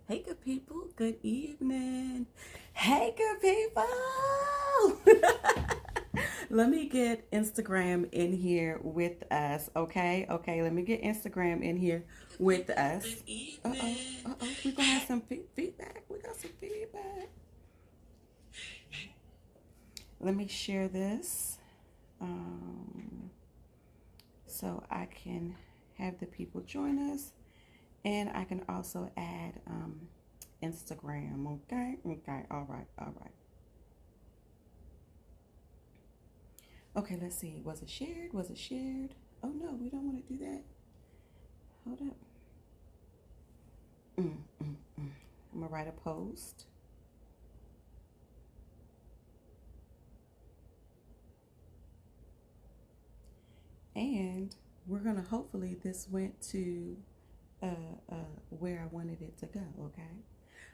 Hey, good people. Good evening. Hey, good people. Let me get Instagram in here with us. Okay. Okay. Let me get Instagram in here with us. Uh oh. Uh oh. We're going to have some feedback. We got some feedback. Let me share this so I can have the people join us. And I can also add Instagram. Okay. Okay. All right. All right. Okay, let's see. Was it shared? Was it shared? Oh no, we don't want to do that. Hold up. I'm gonna write a post. And we're gonna hopefully this went to where I wanted it to go, okay?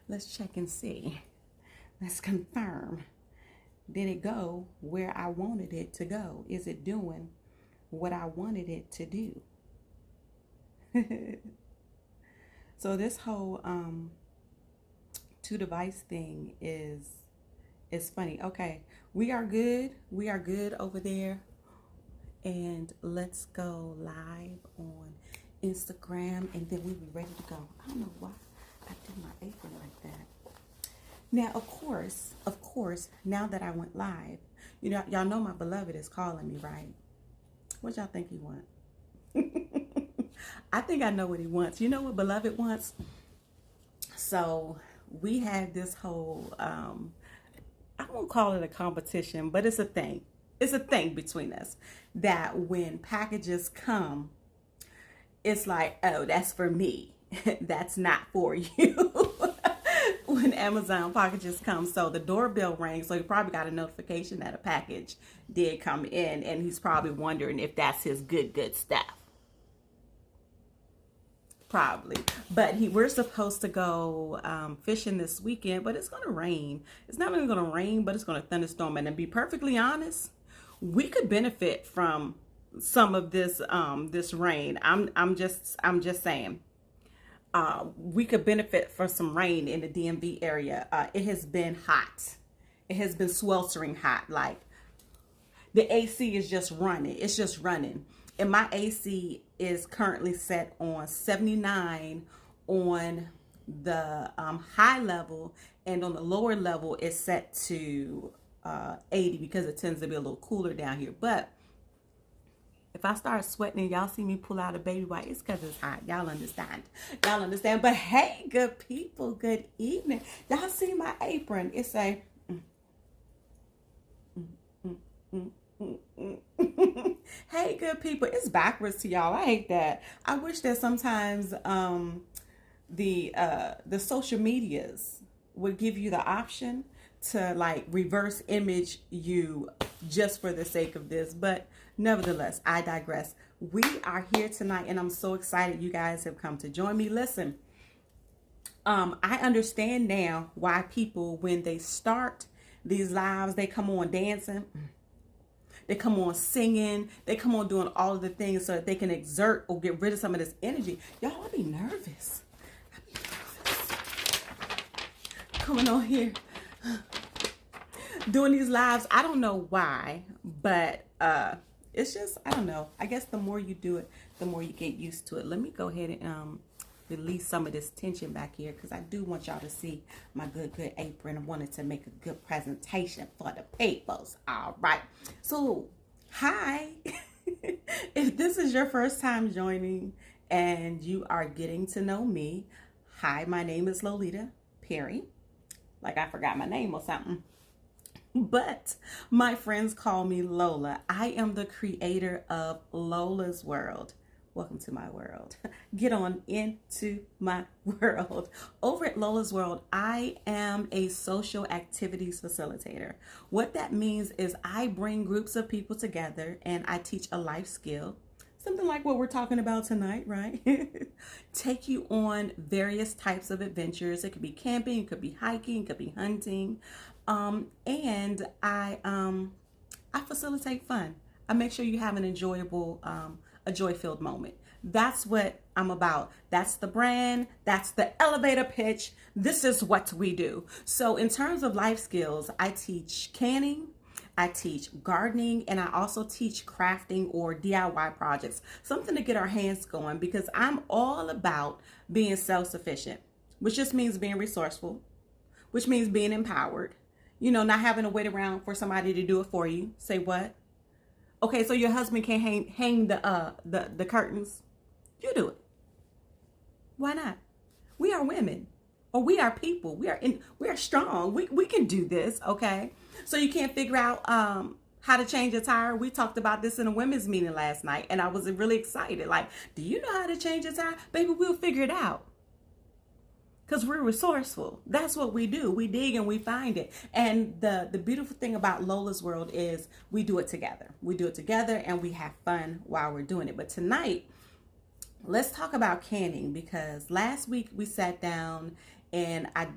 Let's check and see. Let's confirm. Did it go where I wanted it to go? Is it doing what I wanted it to do? So this whole two device thing is funny. Okay, we are good. We are good over there. And let's go live on Instagram, and then we'll be ready to go. I don't know why I did my apron like that. Now, of course, now that I went live, y'all know my beloved is calling me, right? What y'all think he wants? I think I know what he wants. You know what beloved wants? So we had this whole, I won't call it a competition, but it's a thing. It's a thing between us that when packages come, it's like, oh, that's for me. That's not for you. When Amazon packages come. So the doorbell rang. So he probably got a notification that a package did come in. And he's probably wondering if that's his good stuff. Probably. But we're supposed to go fishing this weekend. But it's going to rain. It's not really going to rain, but it's going to thunderstorm. And to be perfectly honest, we could benefit from some of this this rain. I'm just saying. We could benefit from some rain in the DMV area. It has been hot. It has been sweltering hot. Like the AC is just running. It's just running. And my AC is currently set on 79 on the high level, and on the lower level it's set to 80 because it tends to be a little cooler down here. But if I start sweating and y'all see me pull out a baby wipe, it's because it's hot. Y'all understand. Y'all understand. But hey, good people, good evening. Y'all see my apron. It's a hey, good people. It's backwards to y'all. I hate that. I wish that sometimes the social medias would give you the option to like reverse image you just for the sake of this. But nevertheless, I digress. We are here tonight and I'm so excited you guys have come to join me. Listen, I understand now why people, when they start these lives, they come on dancing, they come on singing, they come on doing all of the things so that they can exert or get rid of some of this energy. Y'all, I be nervous. Coming on here doing these lives. I don't know why, but it's just, I don't know. I guess the more you do it, the more you get used to it. Let me go ahead and release some of this tension back here because I do want y'all to see my good apron. I wanted to make a good presentation for the peoples. All right. So, hi. If this is your first time joining and you are getting to know me, hi, my name is Lolita Perry. Like I forgot my name or something. But my friends call me Lola. I am the creator of Lola's World. Welcome to my world. Get on into my world. Over at Lola's World, I am a social activities facilitator. What that means is I bring groups of people together and I teach a life skill. Something like what we're talking about tonight, right? Take you on various types of adventures. It could be camping, it could be hiking, it could be hunting. And I facilitate fun. I make sure you have an enjoyable, a joy-filled moment. That's what I'm about. That's the brand. That's the elevator pitch. This is what we do. So in terms of life skills, I teach canning, I teach gardening, and I also teach crafting or DIY projects, something to get our hands going, because I'm all about being self-sufficient, which just means being resourceful, which means being empowered, not having to wait around for somebody to do it for you. Say what? Okay, so your husband can't hang the curtains. You do it. Why not? We are women, or we are people. We are strong. We can do this. Okay. So you can't figure out how to change a tire. We talked about this in a women's meeting last night, and I was really excited. Like, do you know how to change a tire? Baby, we'll figure it out. Because we're resourceful. That's what we do. We dig and we find it. And the beautiful thing about Lola's World is we do it together. We do it together and we have fun while we're doing it. But tonight, let's talk about canning, because last week we sat down and I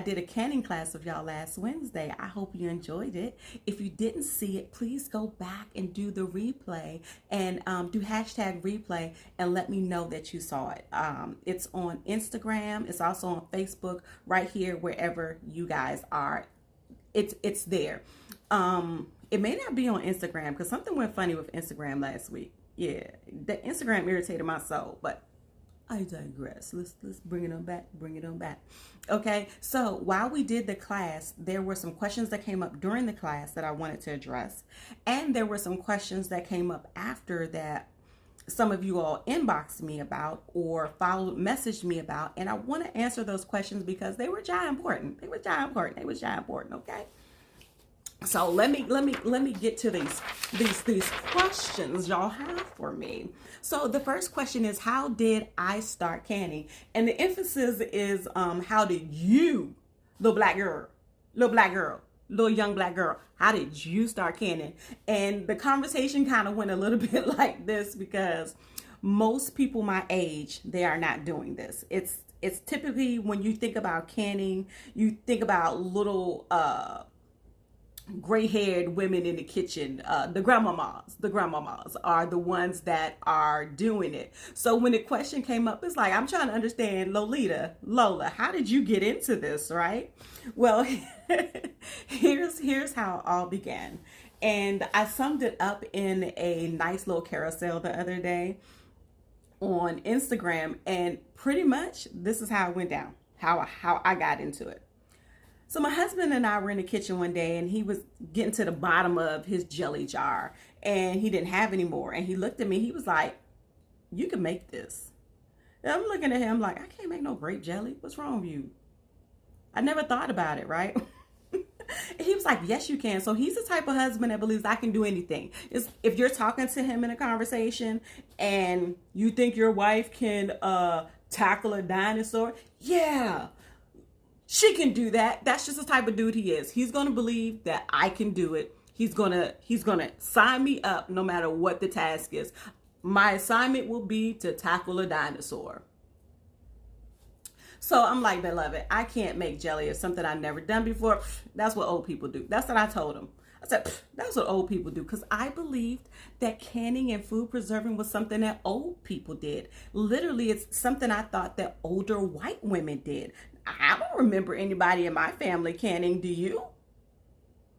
did a canning class with y'all last Wednesday. I hope you enjoyed it. If you didn't see it, please go back and do the replay and do hashtag replay and let me know that you saw it. It's on Instagram. It's also on Facebook, right here, wherever you guys are. It's there. It may not be on Instagram because something went funny with Instagram last week. Yeah, the Instagram irritated my soul, but I digress. Let's bring it on back. Okay, so while we did the class, there were some questions that came up during the class that I wanted to address, and there were some questions that came up after that some of you all inboxed me about or messaged me about, and I want to answer those questions because they were giant important. Okay. So let me get to these questions y'all have for me. So the first question is, how did I start canning? And the emphasis is how did you, little young black girl, how did you start canning? And the conversation kind of went a little bit like this, because most people my age, they are not doing this. It's typically, when you think about canning, you think about little gray-haired women in the kitchen. The grandmamas are the ones that are doing it. So when the question came up, it's like, I'm trying to understand, Lola, how did you get into this, right? Well, here's how it all began. And I summed it up in a nice little carousel the other day on Instagram, and pretty much this is how it went down, how I got into it. So my husband and I were in the kitchen one day, and he was getting to the bottom of his jelly jar, and he didn't have any more. And he looked at me, he was like, you can make this. And I'm looking at him like, I can't make no grape jelly. What's wrong with you? I never thought about it, right? He was like, yes, you can. So he's the type of husband that believes I can do anything. If you're talking to him in a conversation and you think your wife can tackle a dinosaur, yeah, she can do that. That's just the type of dude he is. He's going to believe that I can do it. He's going to sign me up no matter what the task is. My assignment will be to tackle a dinosaur. So I'm like, beloved, I can't make jelly. It's something I've never done before. That's what old people do. That's what I told him. I said, that's what old people do, because I believed that canning and food preserving was something that old people did. Literally, it's something I thought that older white women did. I don't remember anybody in my family canning. Do you?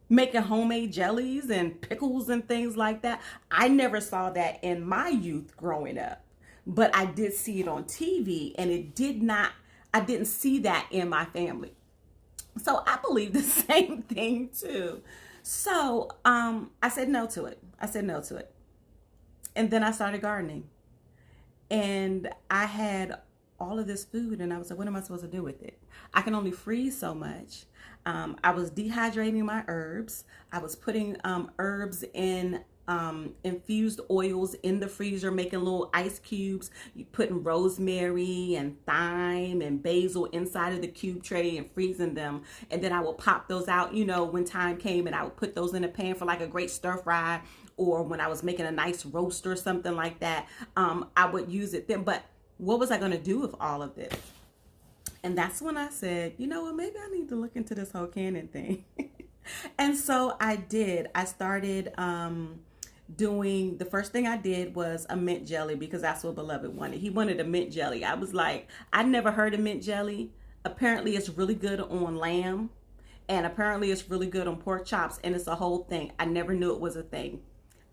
Making homemade jellies and pickles and things like that. I never saw that in my youth growing up, but I did see it on TV, and I didn't see that in my family. So I believe the same thing too. So I said no to it. And then I started gardening. And I had all of this food, and I was like, what am I supposed to do with it? I can only freeze so much. I was dehydrating my herbs. I was putting herbs in infused oils in the freezer, making little ice cubes. You putting rosemary and thyme and basil inside of the cube tray and freezing them. And then I would pop those out, when time came, and I would put those in a pan for like a great stir fry, or when I was making a nice roast or something like that, I would use it then. But what was I going to do with all of this? And that's when I said, you know what, maybe I need to look into this whole canning thing. And so I did. I started doing, the first thing I did was a mint jelly because that's what Beloved wanted. He wanted a mint jelly. I was like, I never heard of mint jelly. Apparently it's really good on lamb, and apparently it's really good on pork chops, and it's a whole thing. I never knew it was a thing.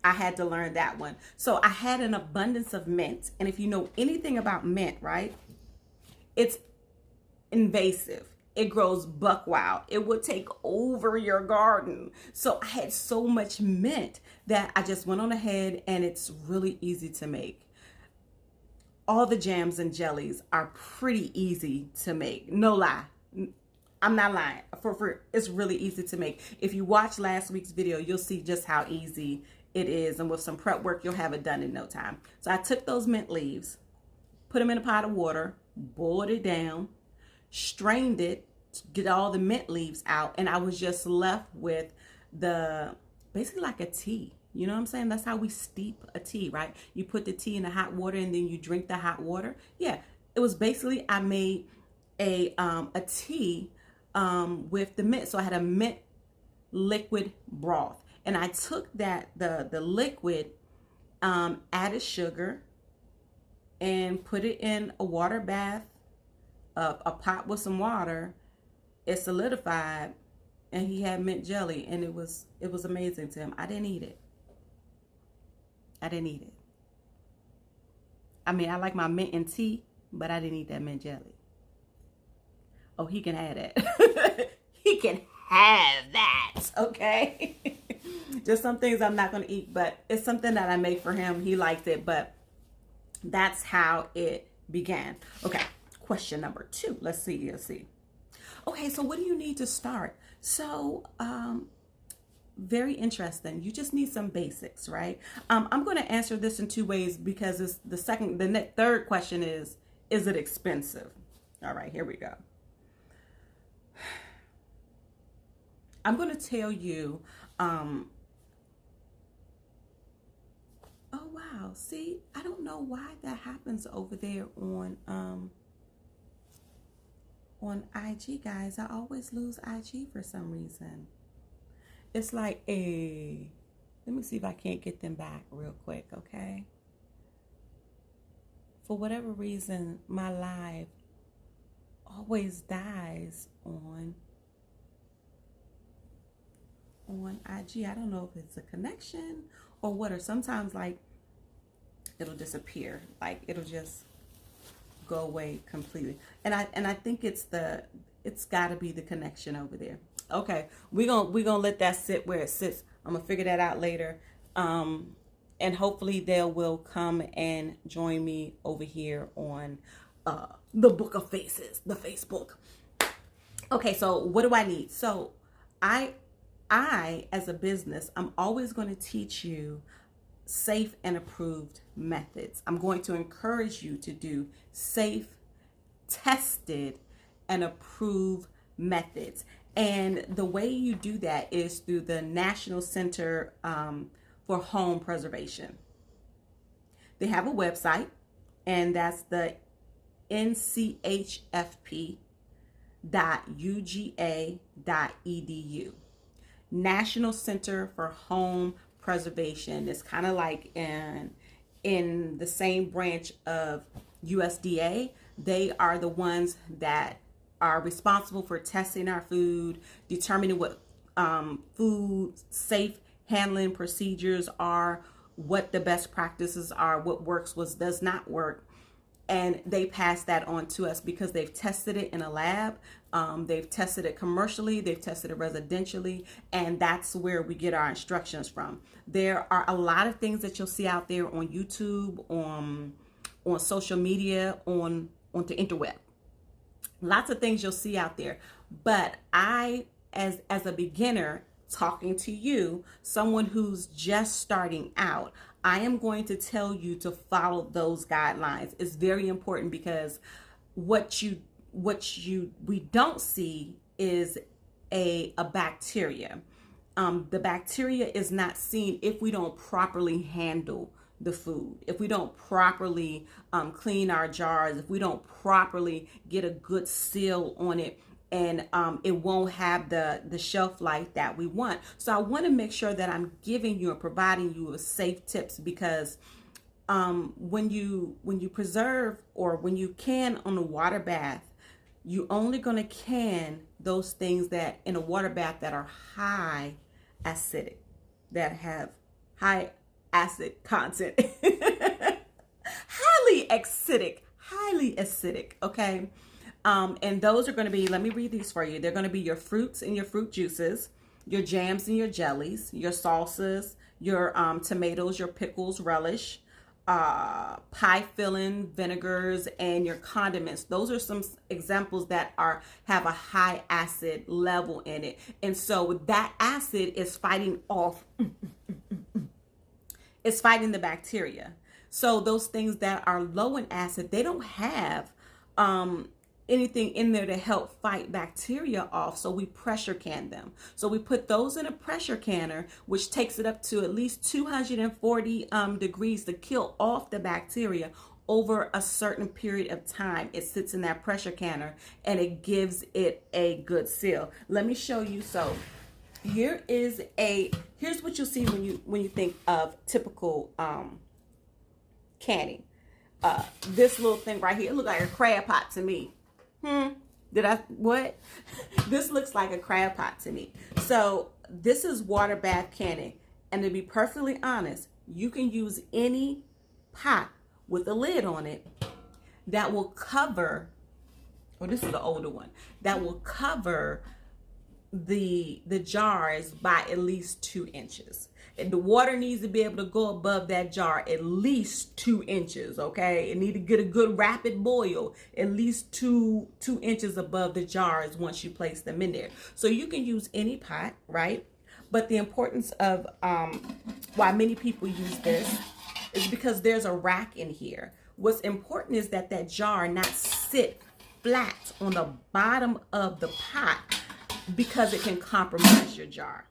I had to learn that one. So I had an abundance of mint. And if you know anything about mint, right? It's invasive. It grows buck wild. It would take over your garden. So I had so much mint that I just went on ahead, and it's really easy to make. All the jams and jellies are pretty easy to make. No lie. I'm not lying. It's really easy to make. If you watch last week's video, you'll see just how easy it is. And with some prep work, you'll have it done in no time. So I took those mint leaves, put them in a pot of water, boiled it down, strained it, get all the mint leaves out, and I was just left with basically like a tea. You know what I'm saying? That's how we steep a tea, right? You put the tea in the hot water and then you drink the hot water. Yeah, it was basically, I made a tea with the mint. So I had a mint liquid broth, and I took the liquid, added sugar, and put it in a water bath, a pot with some water. It solidified, and he had mint jelly, and it was amazing to him. I didn't eat it. I mean, I like my mint and tea, but I didn't eat that mint jelly. Oh, he can have that. He can have that, okay? Just some things I'm not going to eat, but it's something that I make for him. He likes it, but that's how it began. Okay, question number 2. Let's see. Okay, so what do you need to start? So, very interesting. You just need some basics, right? I'm going to answer this in 2 ways because it's the third question is it expensive? All right, here we go. I'm going to tell you, oh wow, see, I don't know why that happens over there on IG, guys. I always lose IG for some reason. It's like let me see if I can't get them back real quick, okay? For whatever reason, my live always dies on IG. I don't know if it's a connection or what, or sometimes like it'll disappear, like it'll just go away completely. And I think it's got to be the connection over there. Okay, we're gonna let that sit where it sits. I'm gonna figure that out later. And hopefully they will come and join me over here on the Book of Faces, the Facebook. Okay, so what do I need? So I as a business, I'm always going to teach you safe and approved methods. I'm going to encourage you to do safe, tested, and approved methods. And the way you do that is through the National Center for Home Preservation. They have a website, and that's the nchfp.uga.edu. National Center for Home Preservation. It's kind of like in the same branch of USDA. They are the ones that are responsible for testing our food, determining what food safe handling procedures are, what the best practices are, what works, what does not work. And they pass that on to us because they've tested it in a lab. They've tested it commercially. They've tested it residentially. And that's where we get our instructions from. There are a lot of things that you'll see out there on YouTube, on social media, on the interweb. Lots of things you'll see out there. But I, as a beginner, talking to you, someone who's just starting out, I am going to tell you to follow those guidelines. It's very important because what we don't see is a bacteria. The bacteria is not seen if we don't properly handle the food, if we don't properly clean our jars, if we don't properly get a good seal on it and it won't have the shelf life that we want. So I want to make sure that I'm giving you and providing you with safe tips, because when you preserve, or when you can on a water bath, you only going to can those things that in a water bath that are high acidic, that have high acid content. Highly acidic, okay? And those are going to be, let me read these for you. They're going to be your fruits and your fruit juices, your jams and your jellies, your salsas, your tomatoes, your pickles, relish, pie filling, vinegars, and your condiments. Those are some examples that have a high acid level in it. And so that acid is fighting off, it's fighting the bacteria. So those things that are low in acid, they don't have anything in there to help fight bacteria off. So we pressure can them. So we put those in a pressure canner, which takes it up to at least 240 degrees to kill off the bacteria over a certain period of time. It sits in that pressure canner and it gives it a good seal. Let me show you. So here's what you'll see when you think of typical canning. This little thing right here, it looks like a crab pot to me. What? This looks like a crab pot to me. So this is water bath canning. And to be perfectly honest, you can use any pot with a lid on it that will cover, or this is the older one, that will cover the jars by at least 2 inches. And the water needs to be able to go above that jar at least 2 inches, okay? It need to get a good rapid boil, at least two inches above the jars once you place them in there. So you can use any pot, right? But the importance of why many people use this is because there's a rack in here. What's important is that jar not sit flat on the bottom of the pot, because it can compromise your jar.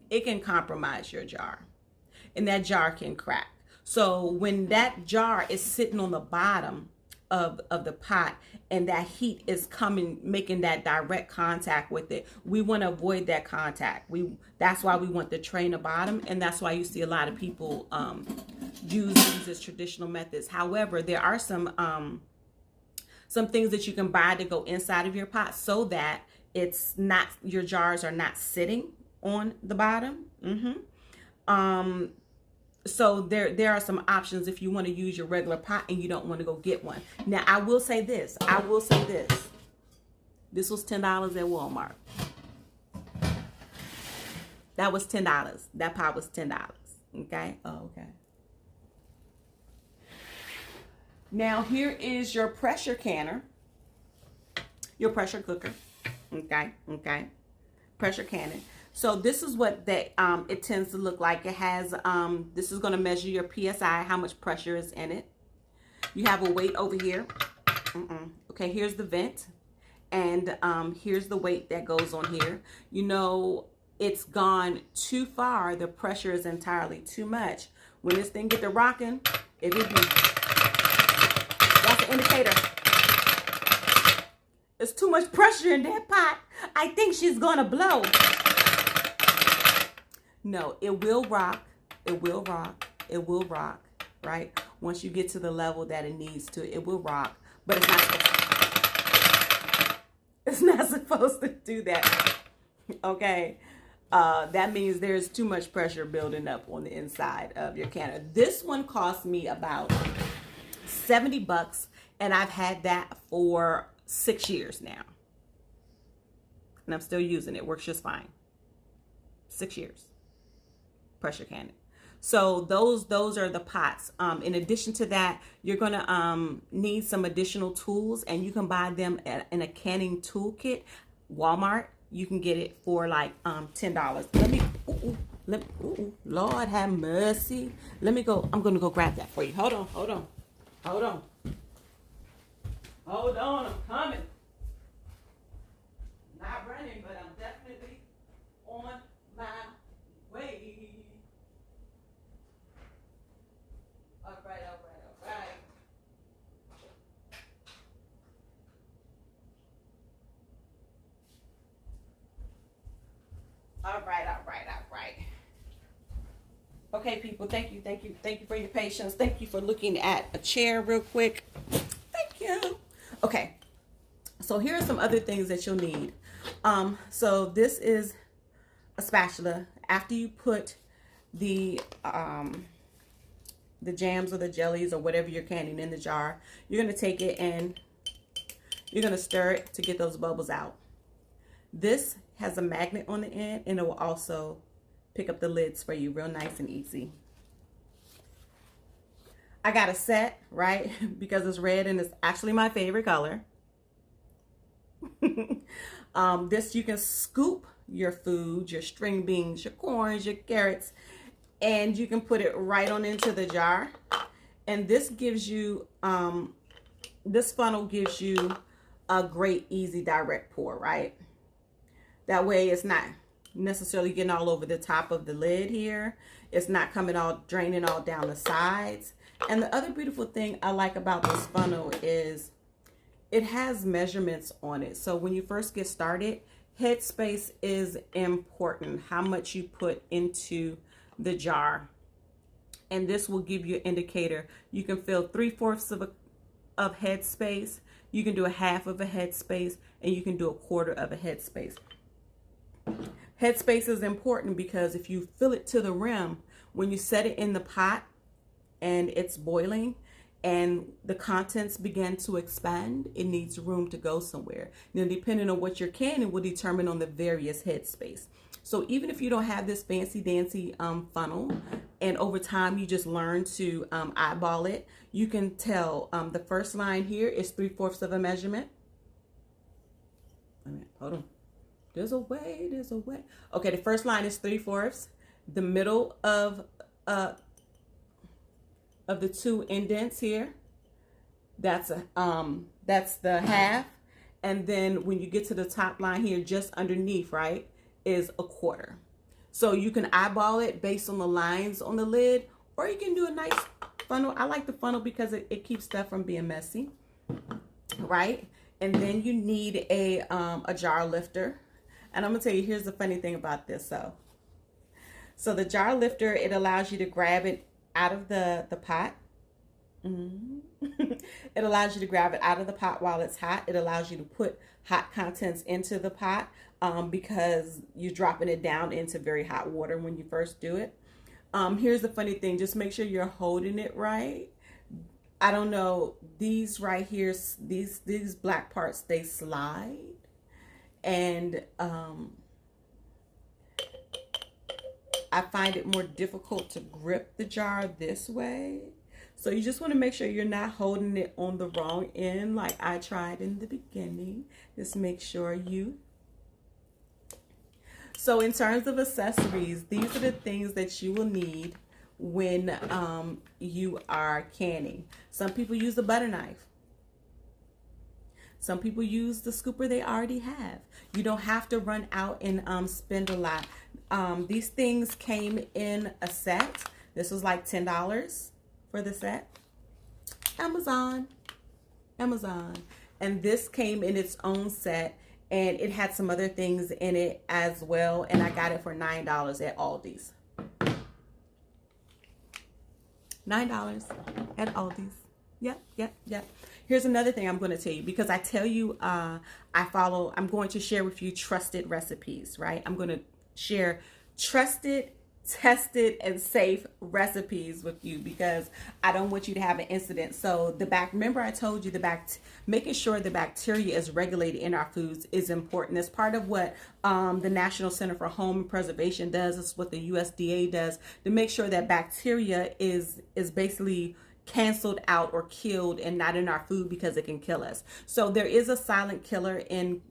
It can compromise your jar, and that jar can crack. So when that jar is sitting on the bottom of the pot and that heat is coming, making that direct contact with it, we want to avoid that contact. That's why we want the tray in the bottom, and that's why you see a lot of people use these as traditional methods. However, there are some things that you can buy to go inside of your pot so that it's not, your jars are not sitting on the bottom. So there are some options if you want to use your regular pot and you don't want to go get one. Now I will say this. This was $10 at Walmart. That was $10. That pot was $10. Okay. Oh, okay. Now here is your pressure canner, your pressure cooker. Okay. Pressure cannon. So this is what it tends to look like. It has, this is going to measure your PSI, how much pressure is in it. You have a weight over here. Okay, here's the vent. And here's the weight that goes on here. You know, it's gone too far. The pressure is entirely too much. When this thing get to rocking, that's an indicator. There's too much pressure in that pot. I think she's gonna blow. No, it will rock. It will rock. It will rock, right? Once you get to the level that it needs to, it will rock. But it's not supposed to do that. Okay. That means there's too much pressure building up on the inside of your canner. This one cost me about $70, and I've had that for 6 years now, and I'm still using it. Works just fine. 6 years. Pressure cannon. So those are the pots. In addition to that, you're gonna need some additional tools, and you can buy them in a canning toolkit. Walmart, you can get it for like $10. Lord have mercy. Let me go. I'm gonna go grab that for you. Hold on. I'm coming. Not running, but I'm definitely on my way. All right. All right, all right, all right. Okay, people, thank you, thank you, thank you for your patience. Thank you for looking at a chair real quick. Thank you. Okay, so here are some other things that you'll need. So this is a spatula. After you put the jams or the jellies or whatever you're canning in the jar, you're gonna take it and you're gonna stir it to get those bubbles out. This has a magnet on the end, and it will also pick up the lids for you real nice and easy. I got a set, right? Because it's red and it's actually my favorite color. This, you can scoop your food, your string beans, your corns, your carrots, and you can put it right on into the jar. And this gives you, this funnel gives you a great, easy, direct pour, right? That way it's not necessarily getting all over the top of the lid here. It's not coming all, draining all down the sides. And the other beautiful thing I like about this funnel is it has measurements on it. So when you first get started, headspace is important, how much you put into the jar. And this will give you an indicator. You can fill 3/4 of headspace, you can do a 1/2 of a headspace, and you can do a 1/4 of a headspace. Headspace is important because if you fill it to the rim, when you set it in the pot and it's boiling and the contents begin to expand, it needs room to go somewhere. Now, depending on what you're canning will determine on the various headspace. So even if you don't have this fancy dancy funnel, and over time you just learn to eyeball it, you can tell the first line here is 3/4 of a measurement. Wait a minute, hold on. There's a way, there's a way. Okay, the first line is 3/4. The middle of the two indents here, that's the 1/2. And then when you get to the top line here, just underneath, right, is a 1/4. So you can eyeball it based on the lines on the lid, or you can do a nice funnel. I like the funnel because it keeps stuff from being messy, right? And then you need a jar lifter. And I'm gonna tell you, here's the funny thing about this. So the jar lifter, it allows you to grab it out of the pot. It allows you to grab it out of the pot while it's hot. It allows you to put hot contents into the pot because you're dropping it down into very hot water when you first do it. Here's the funny thing, just make sure you're holding it right. I don't know, these right here, these black parts, they slide. And I find it more difficult to grip the jar this way. So you just want to make sure you're not holding it on the wrong end like I tried in the beginning. Just make sure you. So in terms of accessories, these are the things that you will need when you are canning. Some people use a butter knife. Some people use the scooper they already have. You don't have to run out and spend a lot. These things came in a set. This was like $10 for the set. Amazon. And this came in its own set, and it had some other things in it as well, and I got it for $9 at Aldi's. $9 at Aldi's. Yep. Here's another thing I'm going to tell you, because I tell you I'm going to share with you trusted recipes, right? I'm going to share trusted, tested, and safe recipes with you because I don't want you to have an incident. So remember I told you making sure the bacteria is regulated in our foods is important. It's part of what the National Center for Home Preservation does. It's what the USDA does to make sure that bacteria is basically canceled out or killed and not in our food because it can kill us. So there is a silent killer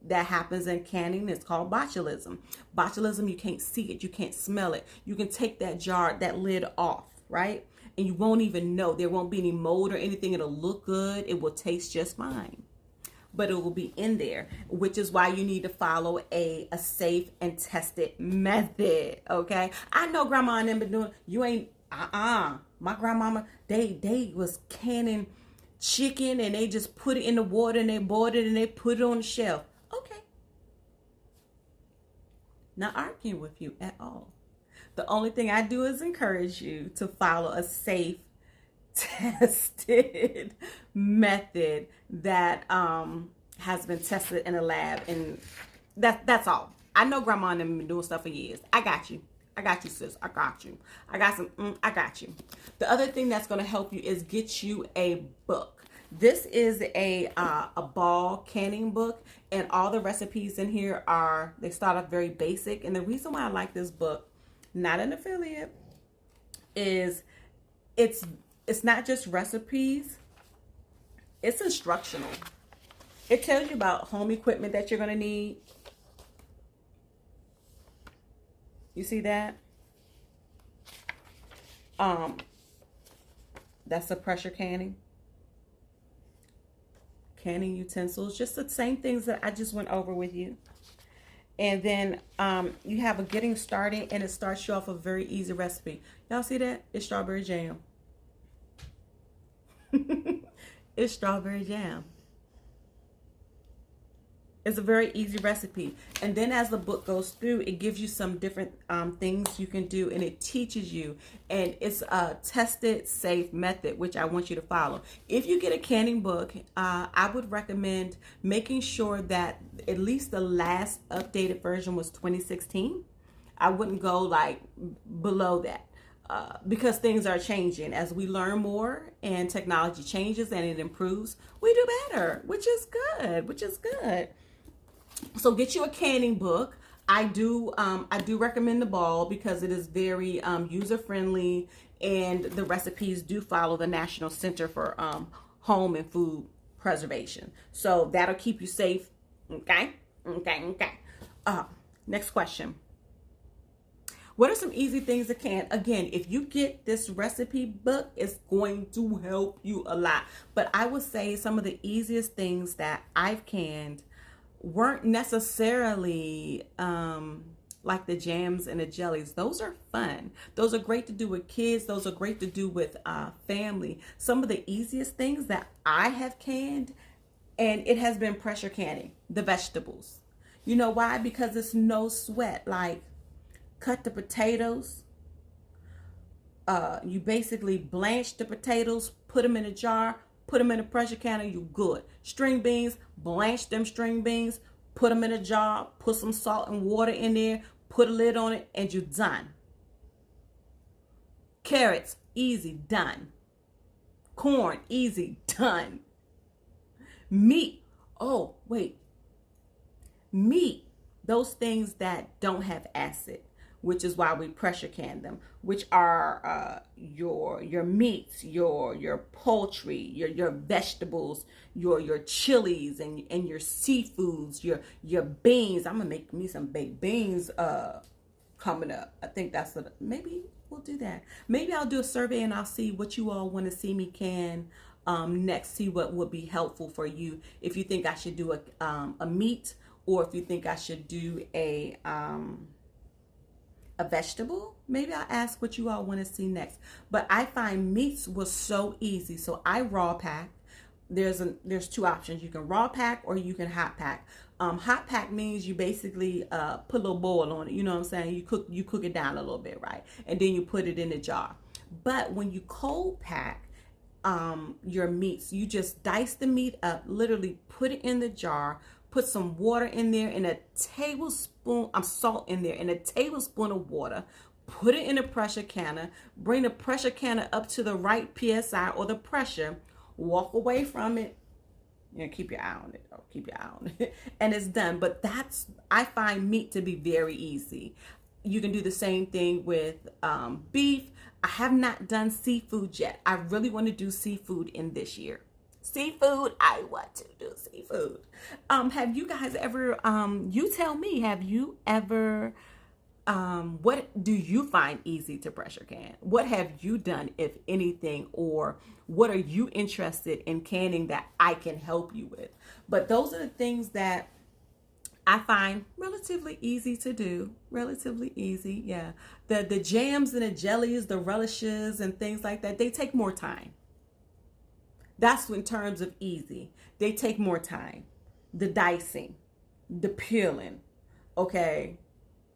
that happens in canning. It's called botulism. Botulism, you can't see it, you can't smell it. You can take that lid off, right? And you won't even know. There won't be any mold or anything. It'll look good. It will taste just fine. But it will be in there, which is why you need to follow a safe and tested method, okay? I know grandma and them been doing, you ain't, my grandmama, they was canning chicken and they just put it in the water and they boiled it and they put it on the shelf. Okay. Not arguing with you at all. The only thing I do is encourage you to follow a safe, tested method that has been tested in a lab, and that's all. I know grandma and them have been doing stuff for years. I got you. I got you, sis. I got you. I got some. I got you. The other thing that's going to help you is get you a book. This is a ball canning book, and all the recipes in here they start off very basic. And the reason why I like this book, not an affiliate, is it's not just recipes, it's instructional. It tells you about home equipment that you're going to need. You see that? That's a pressure canning utensils, just the same things that I just went over with you. And then you have a getting started, and it starts you off a very easy recipe. Y'all see that? It's strawberry jam. It's strawberry jam. It's a very easy recipe. And then as the book goes through, it gives you some different things you can do, and it teaches you. And it's a tested, safe method, which I want you to follow. If you get a canning book, I would recommend making sure that at least the last updated version was 2016. I wouldn't go like below that. Because things are changing. As we learn more and technology changes and it improves, we do better, which is good. So get you a canning book. I do recommend the ball because it is very user friendly, and the recipes do follow the National Center for Home and Food Preservation. So that'll keep you safe. Okay. Next question. What are some easy things that can? Again, if you get this recipe book, it's going to help you a lot. But I would say some of the easiest things that I've canned weren't necessarily like the jams and the jellies. Those are fun. Those are great to do with kids. Those are great to do with family. Some of the easiest things that I have canned, and it has been pressure canning, the vegetables. You know why? Because it's no sweat. Like, cut the potatoes. You basically blanch the potatoes, put them in a jar, put them in a pressure canner, you good. String beans, blanch them string beans, put them in a jar, put some salt and water in there, put a lid on it, and you're done. Carrots, easy, done. Corn, easy, done. Meat, oh, wait. Meat, those things that don't have acid, which is why we pressure can them, which are your meats, your poultry, your vegetables, your chilies and your seafoods, your beans. I'm gonna make me some baked beans coming up. I think maybe we'll do that. Maybe I'll do a survey and I'll see what you all want to see me can next. See what would be helpful for you. If you think I should do a meat, or if you think I should do a vegetable, maybe I'll ask what you all want to see next. But I find meats was so easy, so I raw pack. There's two options. You can raw pack or you can hot pack. Hot pack means you basically put a little boil on it. You know what I'm saying? You cook it down a little bit, right? And then you put it in a jar. But when you cold pack your meats, you just dice the meat up, literally put it in the jar, put some water in there and a tablespoon of salt in there and a tablespoon of water. Put it in a pressure canner. Bring the pressure canner up to the right PSI or the pressure. Walk away from it. Keep your eye on it. Keep your eye on it. And it's done. But I find meat to be very easy. You can do the same thing with beef. I have not done seafood yet. I really want to do seafood in this year. Seafood, I want to do seafood. Have you guys ever, you tell me, have you ever, what do you find easy to pressure can? What have you done, if anything, or what are you interested in canning that I can help you with? But those are the things that I find relatively easy to do. Relatively easy, yeah. The jams and the jellies, the relishes and things like that, they take more time. That's in terms of easy. They take more time. The dicing, the peeling, okay?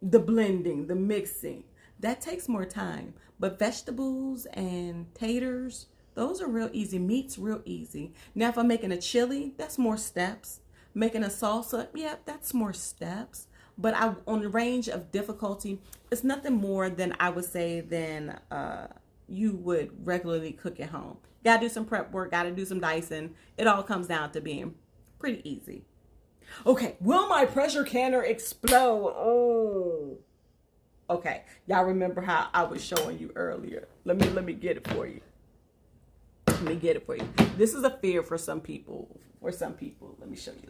the blending, the mixing, that takes more time. But vegetables and taters, those are real easy. Meat's real easy. Now, if I'm making a chili, that's more steps. Making a salsa, yeah, that's more steps. But on the range of difficulty, it's nothing more than I would say than you would regularly cook at home. Gotta do some prep work, gotta do some dicing. It all comes down to being pretty easy. Okay, will my pressure canner explode? Oh. Okay, y'all remember how I was showing you earlier. Let me get it for you. Let me get it for you. This is a fear for some people. Let me show you.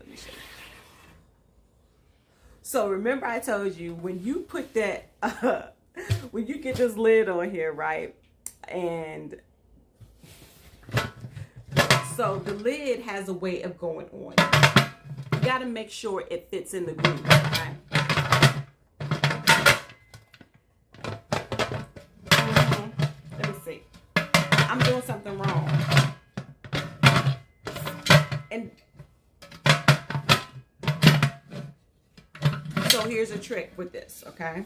So remember I told you when you put that, when you get this lid on here, right? And so the lid has a way of going on. You got to make sure it fits in the groove, right? Let me see. I'm doing something wrong. And so here's a trick with this, okay?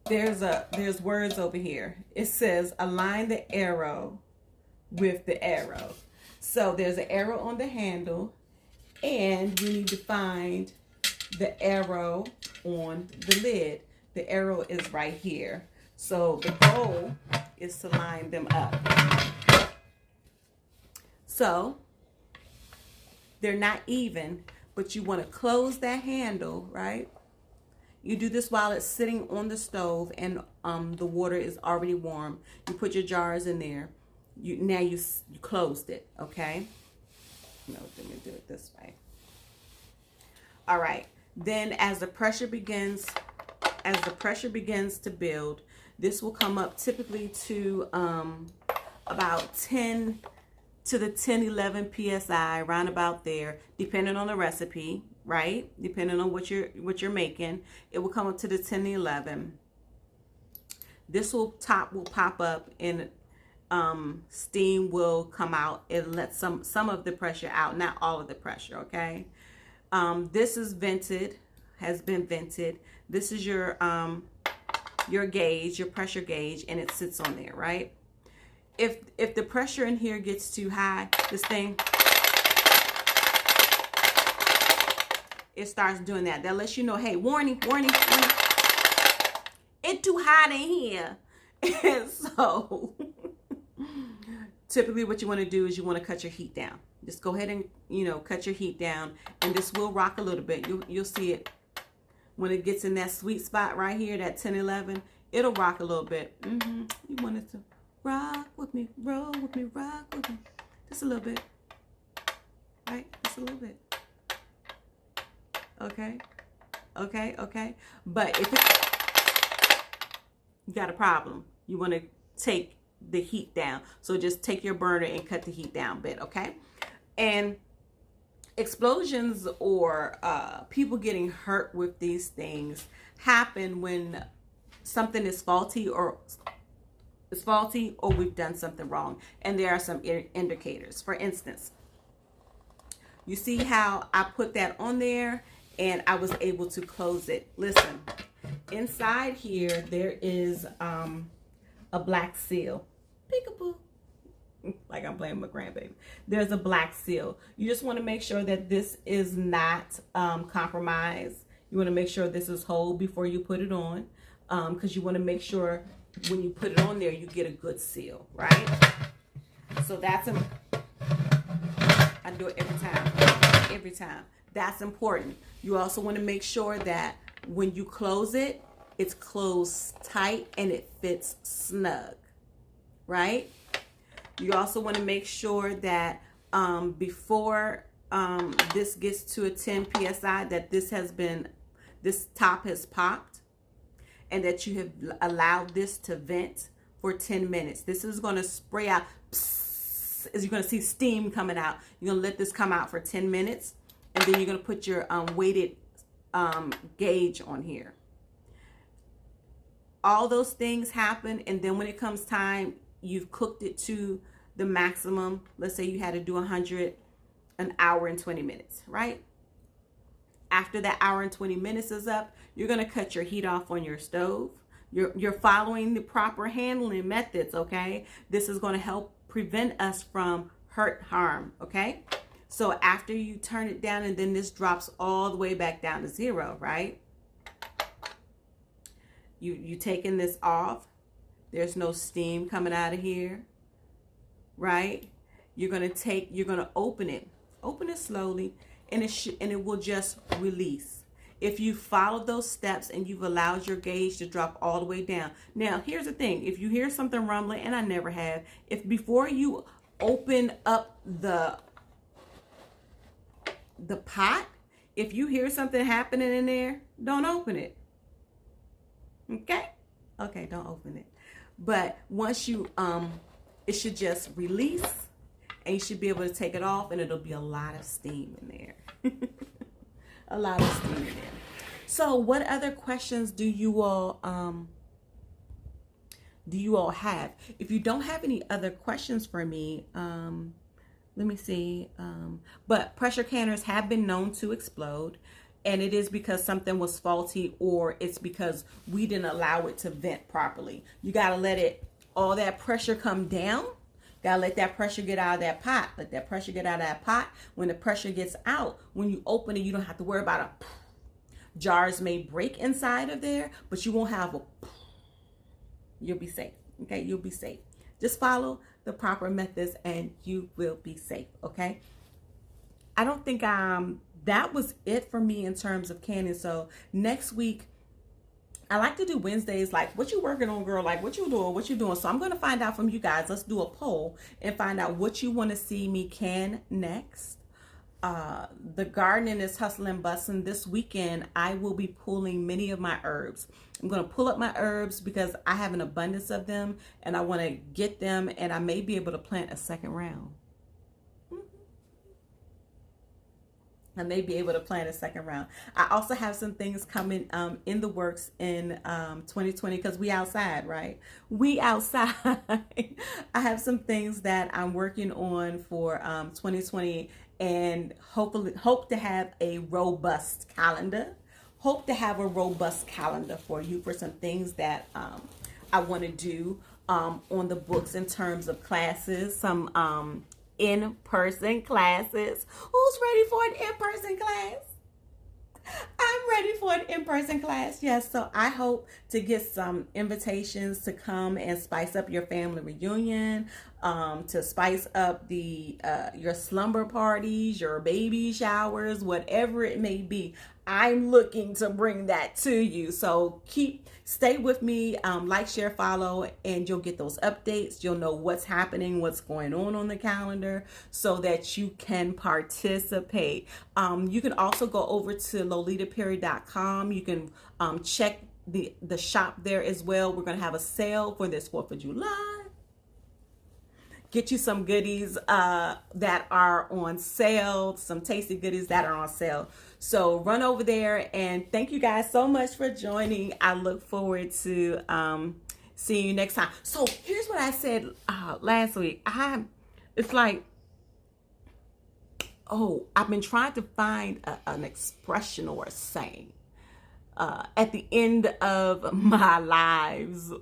There's words over here. It says align the arrow with the arrow. So there's an arrow on the handle, and you need to find the arrow on the lid. The arrow is right here. So the goal is to line them up. So they're not even, but you want to close that handle, right? You do this while it's sitting on the stove and the water is already warm. You put your jars in there. Now you closed it, okay? No, let me do it this way. All right. Then as the pressure begins to build, this will come up typically to about 10 to the 10-11 psi, around about there, depending on the recipe, right? Depending on what you're making, it will come up to the 10-11. This top will pop up and steam will come out and let some of the pressure out, not all of the pressure, okay? This is vented, has been vented. This is your gauge, your pressure gauge, and it sits on there, right? If the pressure in here gets too high, this thing, it starts doing that. That lets you know, hey, warning, it's too hot in here. And so typically what you want to do is you want to cut your heat down. Just go ahead and, cut your heat down, and this will rock a little bit. You'll see it when it gets in that sweet spot right here, that 10-11, it'll rock a little bit. You want it to rock with me, roll with me, rock with me. Just a little bit. Right? Just a little bit. Okay? But if you got a problem, you want to take the heat down. So just take your burner and cut the heat down a bit, okay? And explosions or people getting hurt with these things happen when something is faulty or we've done something wrong. And there are some indicators. For instance, you see how I put that on there and I was able to close it. Listen, inside here there is a black seal. Peekaboo. Like I'm playing with my grandbaby. There's a black seal. You just want to make sure that this is not compromised. You want to make sure this is whole before you put it on, because you want to make sure when you put it on there you get a good seal, right? So that's I do it every time. That's important. You also want to make sure that when you close it, it's closed tight and it fits snug, right? You also want to make sure that before this gets to a 10 psi, that this top has popped, and that you have allowed this to vent for 10 minutes. This is going to spray out. Psst, as you're going to see steam coming out. You're going to let this come out for 10 minutes, and then you're going to put your weighted gauge on here. All those things happen, and then when it comes time, you've cooked it to the maximum. Let's say you had to do 100 an hour and 20 minutes, right? After that hour and 20 minutes is up, you're going to cut your heat off on your stove. You're following the proper handling methods, okay? This is going to help prevent us from harm, okay? So after you turn it down, and then this drops all the way back down to 0, right? You taking this off. There's no steam coming out of here, right? You're going to open it slowly, and it will just release. If you follow those steps and you've allowed your gauge to drop all the way down. Now, here's the thing. If you hear something rumbling, and I never have, if before you open up the pot, if you hear something happening in there, don't open it. Okay? Okay, don't open it. But once you, it should just release, and you should be able to take it off, and it'll be a lot of steam in there. A lot of steam in there. So what other questions do you all have? If you don't have any other questions for me, let me see. But pressure canners have been known to explode, and it is because something was faulty, or it's because we didn't allow it to vent properly. You got to let all that pressure come down. Gotta let that pressure get out of that pot. Let that pressure get out of that pot. When the pressure gets out, when you open it, you don't have to worry about a jars may break inside of there, but you won't have a you'll be safe. Okay, you'll be safe. Just follow the proper methods and you will be safe. Okay. I don't think that was it for me in terms of canning. So next week, I like to do Wednesdays, like, what you working on, girl? Like, what you doing? So I'm going to find out from you guys. Let's do a poll and find out what you want to see me can next. The gardening is hustling, busting. This weekend, I will be pulling many of my herbs. I'm going to pull up my herbs because I have an abundance of them and I want to get them, and I may be able to plant a second round. I may be able to plan a second round. I also have some things coming in the works in 2020 because we outside, right? We outside. I have some things that I'm working on for 2020, and hope to have a robust calendar. Hope to have a robust calendar for you for some things that I want to do on the books in terms of classes, some in-person classes. Who's ready for an in-person class? I'm ready for an in-person class. Yes, so I hope to get some invitations to come and spice up your family reunion, to spice up your slumber parties, your baby showers, whatever it may be. I'm looking to bring that to you. So stay with me, like, share, follow, and you'll get those updates. You'll know what's happening, what's going on the calendar, so that you can participate. You can also go over to lolitaperry.com. You can check the shop there as well. We're going to have a sale for this 4th of July. Get you some goodies that are on sale, some tasty goodies that are on sale. So run over there, and thank you guys so much for joining. I look forward to seeing you next time. So here's what I said last week. It's like, I've been trying to find an expression or a saying at the end of my lives.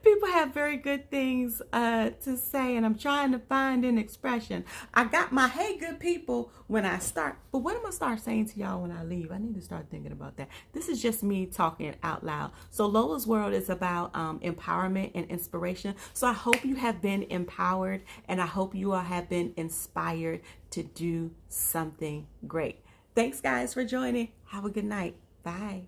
People have very good things to say, and I'm trying to find an expression. I got my hey good people when I start, but what am I going to start saying to y'all when I leave? I need to start thinking about that. This is just me talking out loud. So Lola's World is about empowerment and inspiration. So I hope you have been empowered, and I hope you all have been inspired to do something great. Thanks guys for joining. Have a good night. Bye.